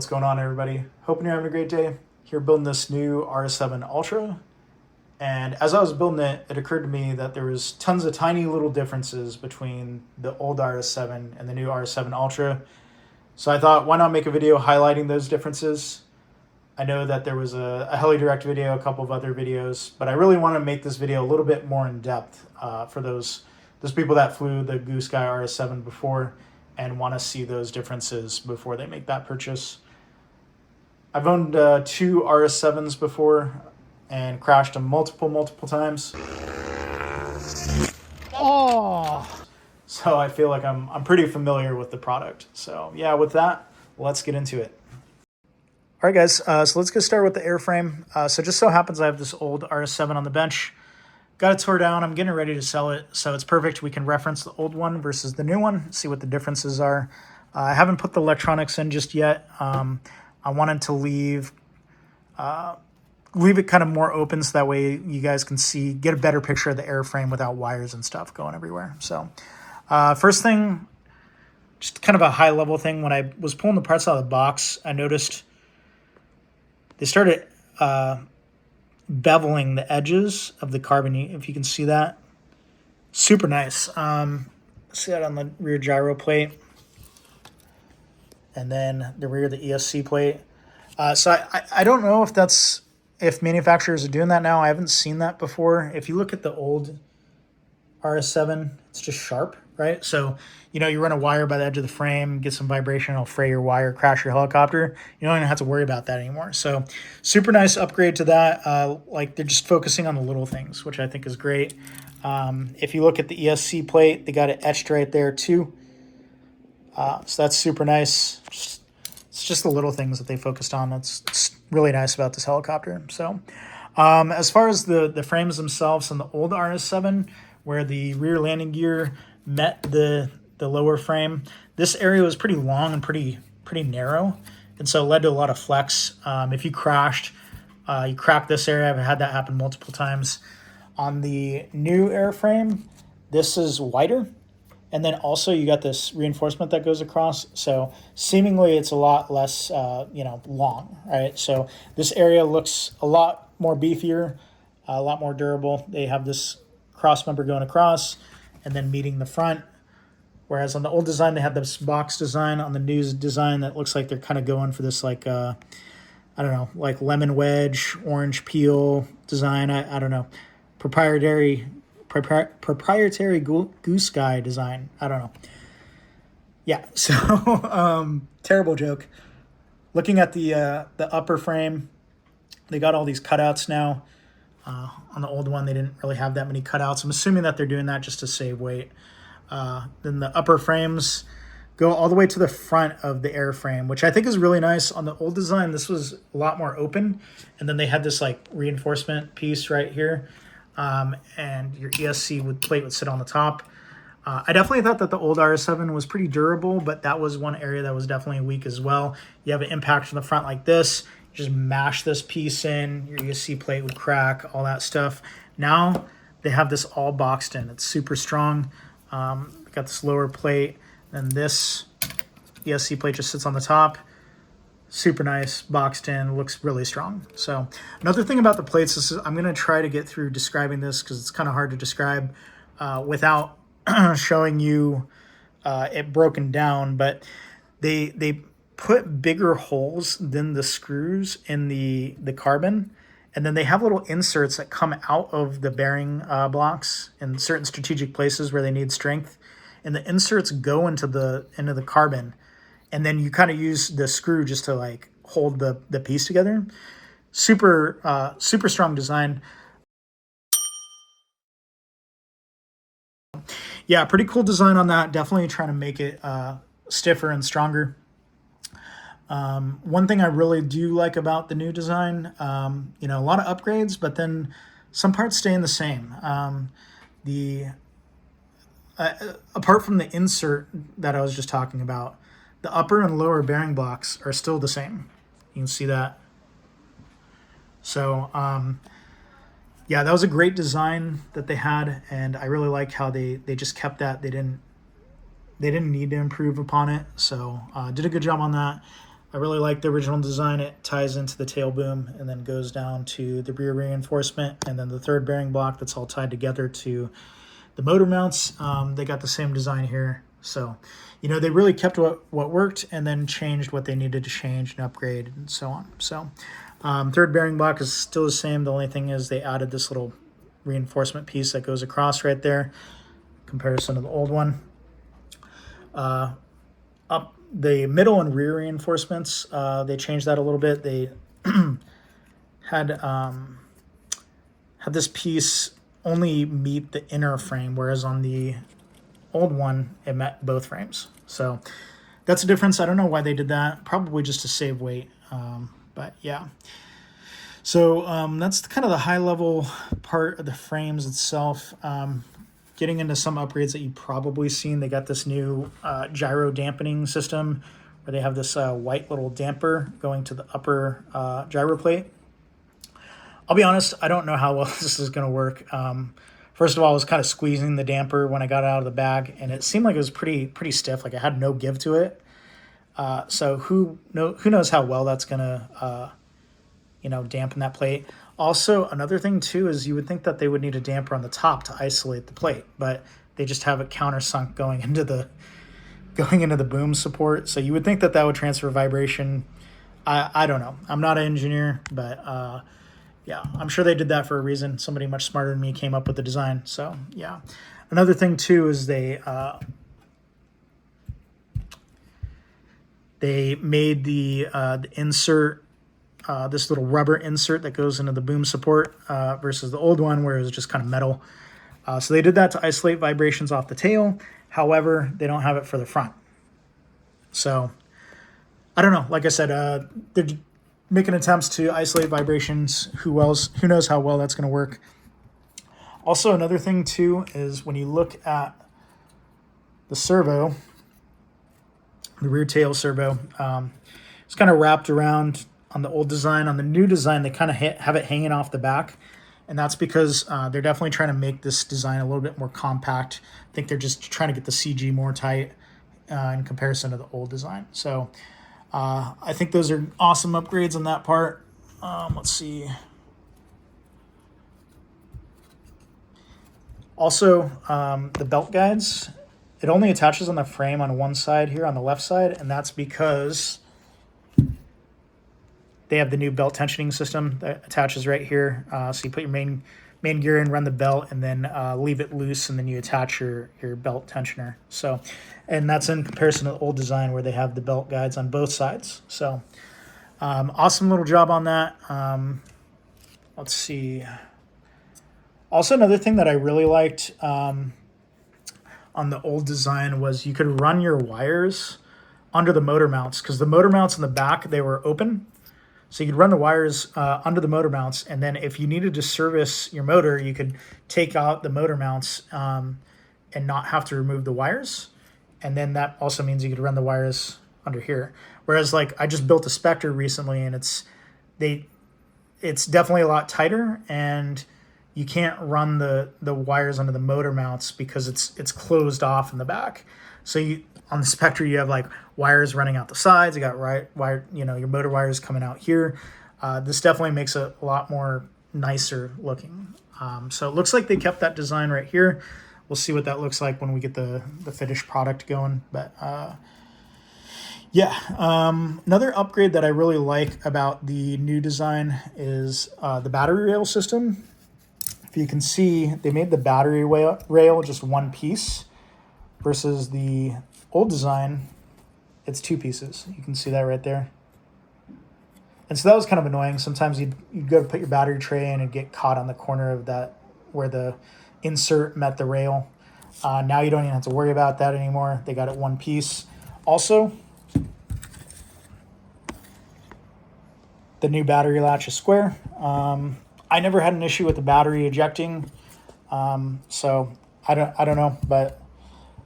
What's going on, everybody? Hoping you're having a great day. Here building this new RS7 Ultra. And as I was building it, it occurred to me that there was tons of tiny little differences between the old RS7 and the new RS7 Ultra. So I thought, why not make a video highlighting those differences? I know that there was a Heli Direct video, a couple of other videos, but I really want to make this video a little bit more in depth for those people that flew the Goosky RS7 before and want to see those differences before they make that purchase. I've owned two RS7s before and crashed them multiple times. Oh! So I feel like I'm pretty familiar with the product. So yeah, with that, let's get into it. All right, guys, so let's get started with the airframe. So just so happens I have this old RS7 on the bench. Got it tore down. I'm getting ready to sell it, so it's perfect. We can reference the old one versus the new one, see what the differences are. I haven't put the electronics in just yet. I wanted to leave it kind of more open so that way you guys can see, get a better picture of the airframe without wires and stuff going everywhere. So first thing, just kind of a high level thing. When I was pulling the parts out of the box, I noticed they started beveling the edges of the carbon, if you can see that. Super nice. See that on the rear gyro plate, and then the rear of the ESC plate. So I don't know if manufacturers are doing that now. I haven't seen that before. If you look at the old RS7, it's just sharp, right? So, you know, you run a wire by the edge of the frame, get some vibration, it'll fray your wire, crash your helicopter. You don't even have to worry about that anymore. So super nice upgrade to that. Like, they're just focusing on the little things, which I think is great. If you look at the ESC plate, they got it etched right there too. So that's super nice. It's just the little things that they focused on. It's really nice about this helicopter. So as far as the frames themselves on the old RS7, where the rear landing gear met the lower frame, this area was pretty long and pretty narrow, and so it led to a lot of flex. If you crashed, you cracked this area. I've had that happen multiple times. On the new airframe, this is wider, and then also you got this reinforcement that goes across, so seemingly it's a lot less long, right? So this area looks a lot more beefier, a lot more durable. They have this cross member going across and then meeting the front, whereas on the old design they had this box design. On the new design, that looks like they're kind of going for this, like I don't know, like lemon wedge, orange peel design. I don't know, proprietary goose guy design. I don't know. Yeah, so terrible joke. Looking at the upper frame, they got all these cutouts now. On the old one, they didn't really have that many cutouts. I'm assuming that they're doing that just to save weight. Then the upper frames go all the way to the front of the airframe, which I think is really nice. On the old design, this was a lot more open, and then they had this like reinforcement piece right here, and your ESC plate would sit on the top. I definitely thought that the old RS7 was pretty durable, but that was one area that was definitely weak as well. You have an impact from the front like this. Just mash this piece in, your ESC plate would crack, all that stuff. Now they have this all boxed in. It's super strong. Got this lower plate, and this ESC plate just sits on the top. Super nice, boxed in, looks really strong. So another thing about the plates, I'm going to try to get through describing this because it's kind of hard to describe without showing you it broken down, but they put bigger holes than the screws in the carbon, and then they have little inserts that come out of the bearing blocks in certain strategic places where they need strength, and the inserts go into the carbon, and then you kind of use the screw just to like hold the piece together. Super strong design. Yeah, pretty cool design on that. Definitely trying to make it stiffer and stronger. One thing I really do like about the new design, a lot of upgrades, but then some parts staying the same. Apart from the insert that I was just talking about, the upper and lower bearing blocks are still the same. You can see that. So, yeah, that was a great design that they had, and I really like how they just kept that. They didn't need to improve upon it, so did a good job on that. I really like the original design. It ties into the tail boom and then goes down to the rear reinforcement, and then the third bearing block that's all tied together to the motor mounts. They got the same design here. So, you know, they really kept what worked and then changed what they needed to change and upgrade and so on. So, third bearing block is still the same. The only thing is they added this little reinforcement piece that goes across right there, comparison to the old one. Up the middle and rear reinforcements, they changed that a little bit. They had this piece only meet the inner frame, whereas on the old one it met both frames. So that's a difference. I don't know why they did that. Probably just to save weight. But yeah. So that's kind of the high level part of the frames itself. Getting into some upgrades that you've probably seen, they got this new gyro dampening system where they have this white little damper going to the upper gyro plate. I'll be honest, I don't know how well this is going to work. First of all, I was kind of squeezing the damper when I got it out of the bag, and it seemed like it was pretty stiff. Like it had no give to it. So who knows how well that's going to dampen that plate. Also, another thing too is you would think that they would need a damper on the top to isolate the plate, but they just have it countersunk going into the boom support. So you would think that would transfer vibration. I don't know. I'm not an engineer, but yeah, I'm sure they did that for a reason. Somebody much smarter than me came up with the design. So yeah. Another thing too is they made the insert. This little rubber insert that goes into the boom support versus the old one where it was just kind of metal. So they did that to isolate vibrations off the tail. However, they don't have it for the front. So I don't know. Like I said, they're making attempts to isolate vibrations. Who knows how well that's going to work. Also, another thing too is when you look at the servo, the rear tail servo, it's kind of wrapped around on the old design. On the new design, they kind of have it hanging off the back, and that's because they're definitely trying to make this design a little bit more compact. I think they're just trying to get the CG more tight in comparison to the old design. So I think those are awesome upgrades on that part. Let's see. Also, the belt guides, it only attaches on the frame on one side here on the left side, and that's because they have the new belt tensioning system that attaches right here. So you put your main gear in, run the belt, and then leave it loose, and then you attach your belt tensioner. So, and that's in comparison to the old design where they have the belt guides on both sides. So awesome little job on that. Let's see. Also, another thing that I really liked on the old design was you could run your wires under the motor mounts, because the motor mounts in the back, they were open. So you could run the wires under the motor mounts, and then if you needed to service your motor, you could take out the motor mounts and not have to remove the wires. And then that also means you could run the wires under here. Whereas, like, I just built a Spectre recently, and it's definitely a lot tighter, and you can't run the wires under the motor mounts because it's closed off in the back. So on the Spectre, you have like wires running out the sides. You got your motor wires coming out here. This definitely makes it a lot more nicer looking. So it looks like they kept that design right here. We'll see what that looks like when we get the finished product going. But yeah, another upgrade that I really like about the new design is the battery rail system. If you can see, they made the battery rail just one piece versus the old design, it's two pieces. You can see that right there. And so that was kind of annoying. Sometimes you'd go to put your battery tray in and get caught on the corner of that where the insert met the rail. Now you don't even have to worry about that anymore. They got it one piece. Also, the new battery latch is square. I never had an issue with the battery ejecting, so I don't know, but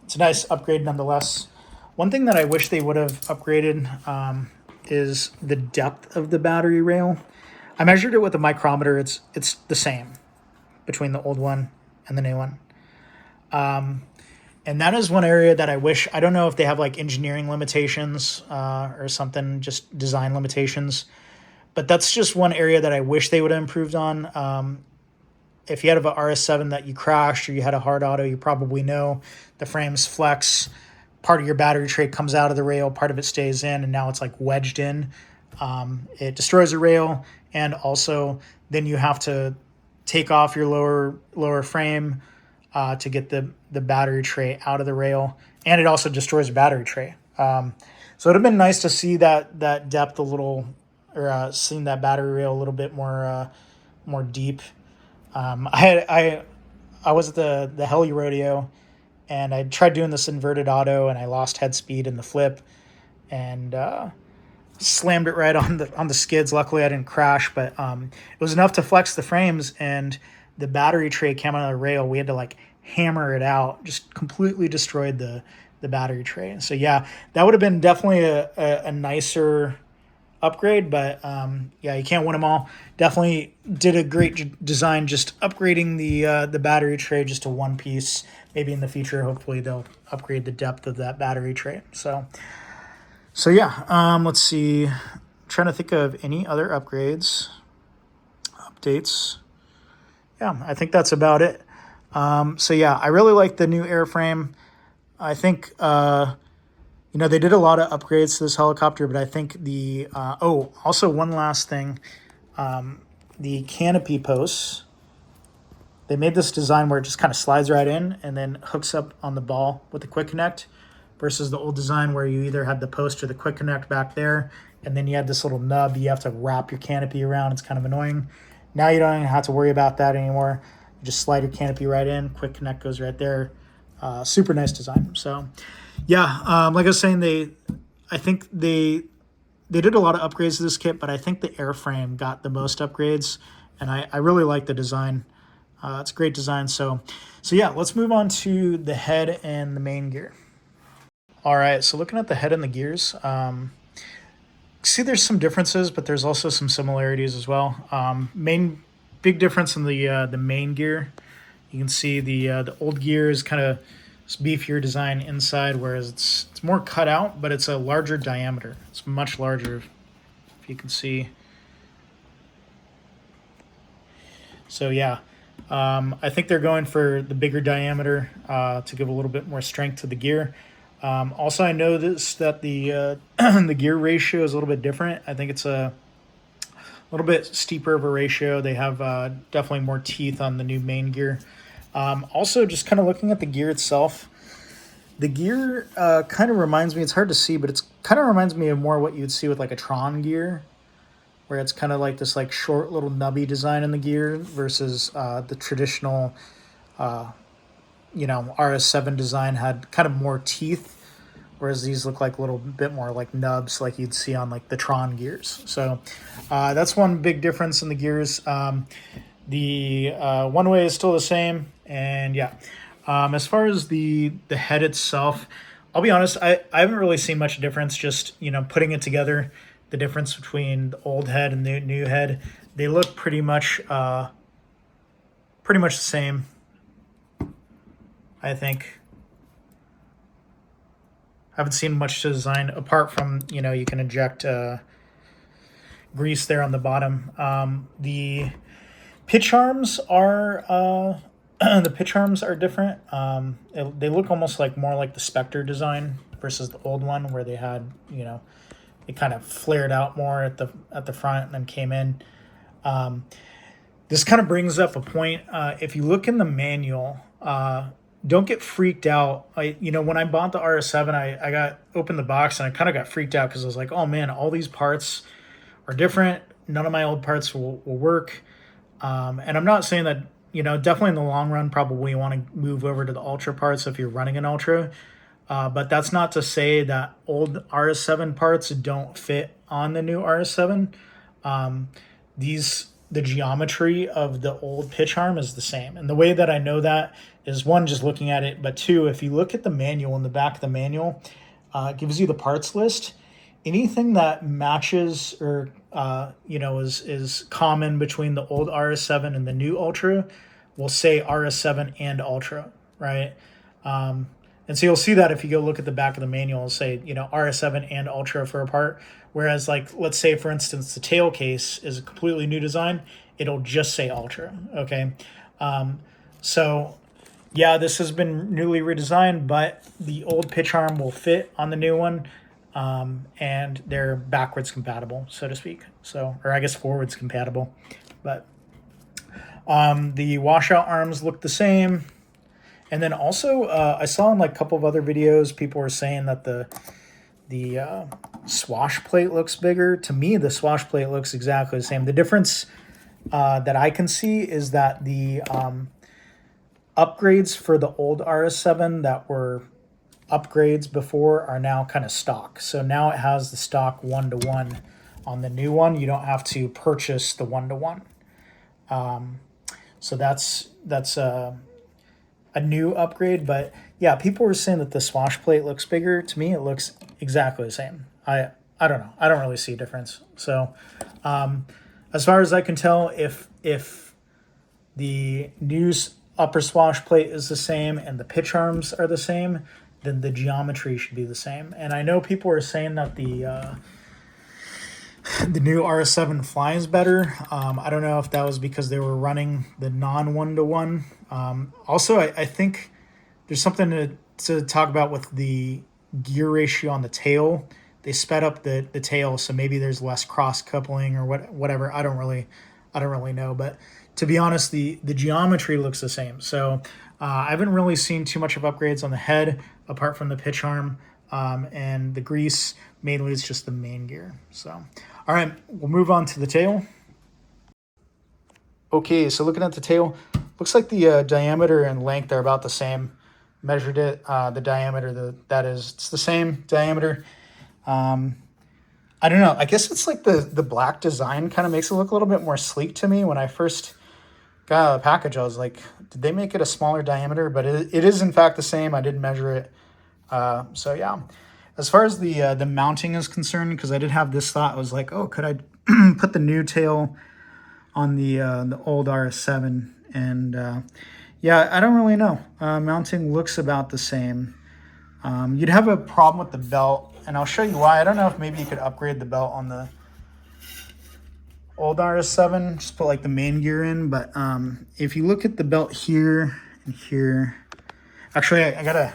it's a nice upgrade nonetheless. One thing that I wish they would have upgraded is the depth of the battery rail. I measured it with a micrometer. It's the same between the old one and the new one. And that is one area that I wish, I don't know if they have like engineering limitations or something, just design limitations, but that's just one area that I wish they would have improved on. If you had an RS7 that you crashed or you had a hard auto, you probably know the frames flex. Part of your battery tray comes out of the rail, part of it stays in, and now it's like wedged in. It destroys the rail, and also then you have to take off your lower frame to get the battery tray out of the rail, and it also destroys the battery tray. So it'd have been nice to see that depth a little, or seeing that battery rail a little bit more deep. I was at the Heli rodeo, and I tried doing this inverted auto, and I lost head speed in the flip, and slammed it right on the skids. Luckily, I didn't crash, but it was enough to flex the frames, and the battery tray came out of the rail. We had to like hammer it out, just completely destroyed the battery tray. So yeah, that would have been definitely a nicer upgrade, but yeah, you can't win them all. Definitely did a great design just upgrading the battery tray just to one piece. Maybe in the future, hopefully they'll upgrade the depth of that battery tray. So yeah, let's see. I'm trying to think of any other updates. Yeah, I think that's about it. So yeah, I really like the new airframe. I think they did a lot of upgrades to this helicopter, but I think also one last thing, the canopy posts. They made this design where it just kind of slides right in and then hooks up on the ball with the quick connect, versus the old design where you either had the post or the quick connect back there, and then you had this little nub you have to wrap your canopy around. It's kind of annoying. Now you don't even have to worry about that anymore. You just slide your canopy right in, quick connect goes right there. Super nice design. So yeah, like I was saying, I think they did a lot of upgrades to this kit, but I think the airframe got the most upgrades, and I really like the design. It's a great design. So yeah, let's move on to the head and the main gear. All right, so looking at the head and the gears, see there's some differences, but there's also some similarities as well. Big difference in the main gear. You can see the old gear is kind of beefier design inside, whereas it's more cut out, but it's a larger diameter. It's much larger, if you can see. So yeah, I think they're going for the bigger diameter to give a little bit more strength to the gear. Also, I noticed that the the gear ratio is a little bit different. I think it's a little bit steeper of a ratio. They have definitely more teeth on the new main gear. Also, just kind of looking at the gear itself, the gear kind of reminds me, it's hard to see, but it's kind of reminds me of more what you'd see with like a Tron gear, where it's kind of like this like short little nubby design in the gear versus the traditional RS7 design had kind of more teeth, whereas these look like a little bit more like nubs like you'd see on like the Tron gears. So that's one big difference in the gears. The one way is still the same, and yeah. As far as the head itself, I'll be honest, I haven't really seen much difference. Just putting it together, the difference between the old head and the new head, they look pretty much the same, I think. I haven't seen much to design apart from you can inject grease there on the bottom. The pitch arms are different. They look almost like more like the Spectre design versus the old one, where they had it kind of flared out more at the front and then came in. This kind of brings up a point. If you look in the manual, don't get freaked out. When I bought the RS7, I opened the box and I kind of got freaked out because I was like, oh man, all these parts are different. None of my old parts will work. And I'm not saying that, definitely in the long run, probably you want to move over to the Ultra parts if you're running an Ultra. But that's not to say that old RS7 parts don't fit on the new RS7. The geometry of the old pitch arm is the same. And the way that I know that is, one, just looking at it, but two, if you look at the manual, in the back of the manual, it gives you the parts list. Anything that matches or is common between the old RS7 and the new Ultra will say RS7 and Ultra, right? And so you'll see that if you go look at the back of the manual, it'll say, you know, RS7 and Ultra for a part. Whereas, like, let's say, for instance, the tail case is a completely new design, it'll just say Ultra, okay? So, yeah, this has been newly redesigned, but the old pitch arm will fit on the new one, and they're backwards compatible, so to speak. So, or I guess forwards compatible. But the washout arms look the same. And then also, I saw in like a couple of other videos, people were saying that the swash plate looks bigger. To me, the swash plate looks exactly the same. The difference that I can see is that the upgrades for the old RS7 that were upgrades before are now kind of stock. So now it has the stock 1-to-1. On the new one, you don't have to purchase the 1-to-1. So that's a new upgrade. But yeah, people were saying that the swash plate looks bigger. To me, it looks exactly the same. I don't know. I don't really see a difference. So as far as I can tell, if the new upper swash plate is the same and the pitch arms are the same, then the geometry should be the same. And I know people are saying that the new RS7 flies better. I don't know if that was because they were running the non-1-to-1. Also, I think there's something to talk about with the gear ratio on the tail. They sped up the tail, so maybe there's less cross coupling or whatever. I don't really know. But to be honest, the geometry looks the same. So I haven't really seen too much of upgrades on the head apart from the pitch arm and the grease. Mainly, it's just the main gear. So, all right, we'll move on to the tail. Okay, so looking at the tail, looks like the diameter and length are about the same. Measured it, the diameter, it's the same diameter. I don't know. I guess it's like the black design kind of makes it look a little bit more sleek to me. When I first got out of the package, I was like, did they make it a smaller diameter? But it is, in fact, the same. I did measure it. So, yeah. As far as the mounting is concerned, because I did have this thought, I was like, oh, could I put the new tail on the old RS7? And yeah, I don't really know. Mounting looks about the same. You'd have a problem with the belt, and I'll show you why. I don't know if maybe you could upgrade the belt on the old RS7, just put like the main gear in. But if you look at the belt here and here, actually, I got a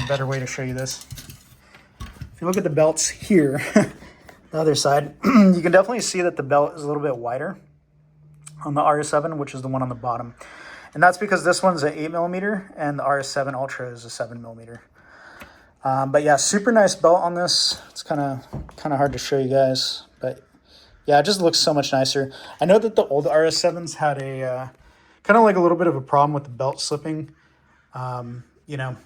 better way to show you this. If you look at the belts here, the other side, you can definitely see that the belt is a little bit wider on the RS7, which is the one on the bottom. And that's because this one's an 8mm and the RS7 Ultra is a 7mm. But yeah, super nice belt on this. It's kind of hard to show you guys, but yeah, it just looks so much nicer. I know that the old RS7s had a kind of like a little bit of a problem with the belt slipping. You know,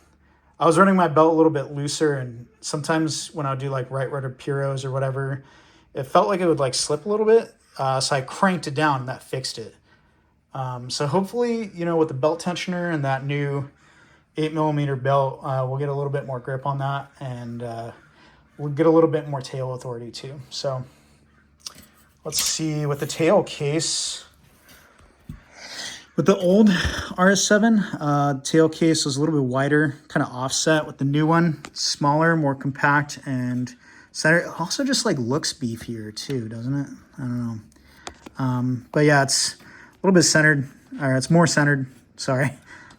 I was running my belt a little bit looser, and sometimes when I would do like right rudder puros or whatever, it felt like it would like slip a little bit. So I cranked it down and that fixed it. So hopefully, you know, with the belt tensioner and that new 8mm belt, we'll get a little bit more grip on that, and we'll get a little bit more tail authority too. So let's see with the tail case. With the old RS7, tail case was a little bit wider, kind of offset. With the new one, smaller, more compact, and center. It also just like looks beefier too, doesn't it? I don't know. But yeah, it's a little bit centered, or it's more centered, sorry.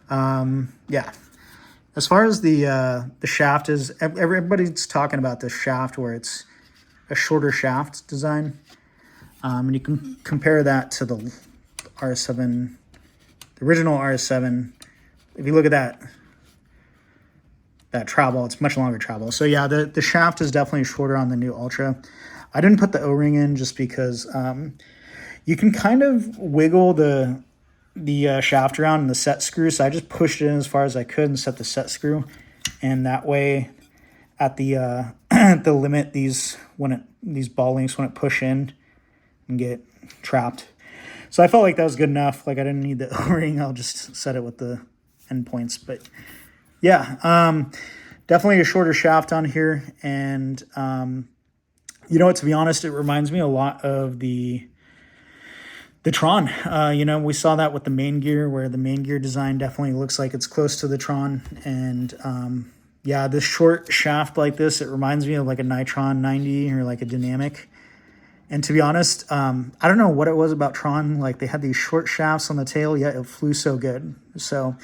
Yeah. As far as the shaft is, everybody's talking about the shaft where it's a shorter shaft design. And you can compare that to the RS7, the original RS7. If you look at that travel, it's much longer travel. So yeah, the shaft is definitely shorter on the new Ultra. I didn't put the O-ring in just because you can kind of wiggle the shaft around in the set screw. So I just pushed it in as far as I could and set the set screw. And that way at the the limit, these ball links wouldn't push in and get trapped. So I felt like that was good enough. Like I didn't need the O-ring. I'll just set it with the endpoints. But yeah, definitely a shorter shaft on here. And you know what, to be honest, it reminds me a lot of the the Tron. You know, we saw that with the main gear, where the main gear design definitely looks like it's close to the Tron. And yeah, this short shaft like this, it reminds me of like a Nitron 90 or like a Dynamic. And to be honest, I don't know what it was about Tron. Like, they had these short shafts on the tail, yet it flew so good. So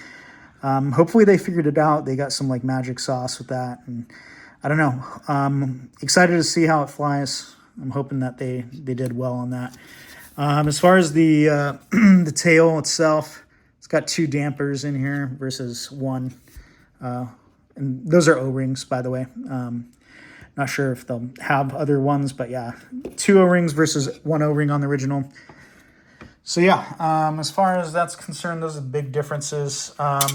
hopefully they figured it out. They got some like magic sauce with that. And I don't know. Excited to see how it flies. I'm hoping that they did well on that. As far as the the tail itself, it's got 2 dampers in here versus 1. And those are O-rings, by the way. Not sure if they'll have other ones, but yeah, 2 O-rings versus 1 O-ring on the original. So yeah, as far as that's concerned, those are the big differences. I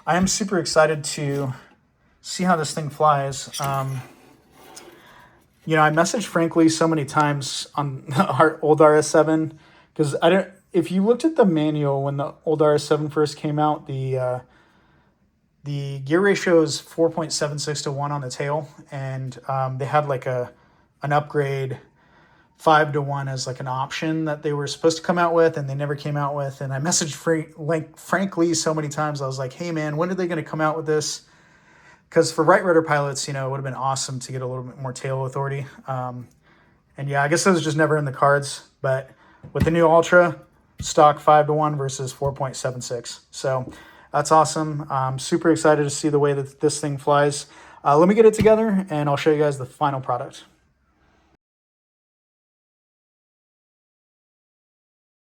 am super excited to see how this thing flies. You know, I messaged Frankly so many times on our old RS7 because I don't. If you looked at the manual when the old RS7 first came out, the gear ratio is 4.76 to 1 on the tail, and they had like an upgrade 5 to 1 as like an option that they were supposed to come out with, and they never came out with. And I messaged Frankly so many times. I was like, hey man, when are they going to come out with this? Because for right rudder pilots, you know, it would have been awesome to get a little bit more tail authority. And yeah, I guess that was just never in the cards. But with the new Ultra, stock 5 to 1 versus 4.76. So that's awesome. I'm super excited to see the way that this thing flies. Let me get it together, and I'll show you guys the final product.